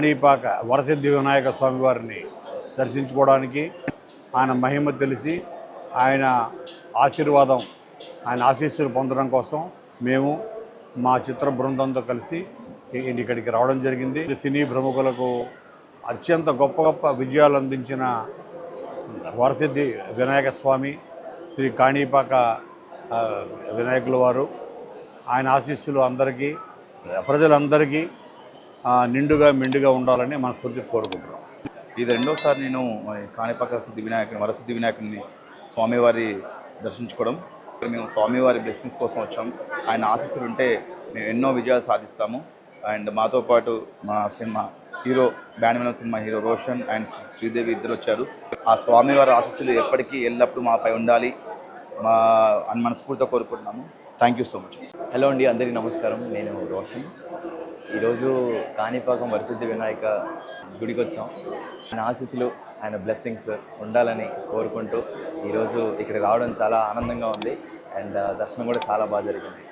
కాణిపాక వరసిద్ధి వినాయక స్వామి వారిని దర్శించుకోవడానికి, ఆయన మహిమ తెలిసి ఆయన ఆశీర్వాదం, ఆయన ఆశీస్సులు పొందడం కోసం మేము మా చిత్ర బృందంతో కలిసి ఇక్కడికి రావడం జరిగింది. సినీ ప్రముఖులకు అత్యంత గొప్ప గొప్ప విజయాలు అందించిన వరసిద్ధి వినాయక స్వామి, శ్రీ కాణిపాక వినాయకుల వారు, ఆయన ఆశీస్సులు అందరికీ, ప్రజలందరికీ నిండుగా మెండుగా ఉండాలని మనస్ఫూర్తిగా కోరుకుంటున్నాం. ఇది రెండోసారి నేను కాణిపాక వరసిద్ధి వినాయకుని స్వామివారి దర్శించుకోవడం. మేము స్వామివారి బ్లెస్సింగ్స్ కోసం వచ్చాం. ఆయన ఆశీస్సులు ఉంటే మేము ఎన్నో విజయాలు సాధిస్తాము. అండ్ మాతో పాటు మా cinema hero band cinema hero Roshan and Sridevi ఇద్దరు వచ్చారు. ఆ స్వామివారి ఆశీస్సులు ఎప్పటికీ ఎల్లప్పుడూ మాపై ఉండాలి అని మనస్ఫూర్తిగా కోరుకుంటున్నాము. Thank you so much. Hello అండి, అందరికీ నమస్కారం. నేను రోషన్. ఈరోజు కాణిపాకం వరసిద్ధి వినాయక గుడికి వచ్చాం. ఆయన ఆశీస్సులు, ఆయన బ్లెస్సింగ్స్ ఉండాలని కోరుకుంటూ ఈరోజు ఇక్కడికి రావడం చాలా ఆనందంగా ఉంది. అండ్ దర్శనం కూడా చాలా బాగా జరిగింది.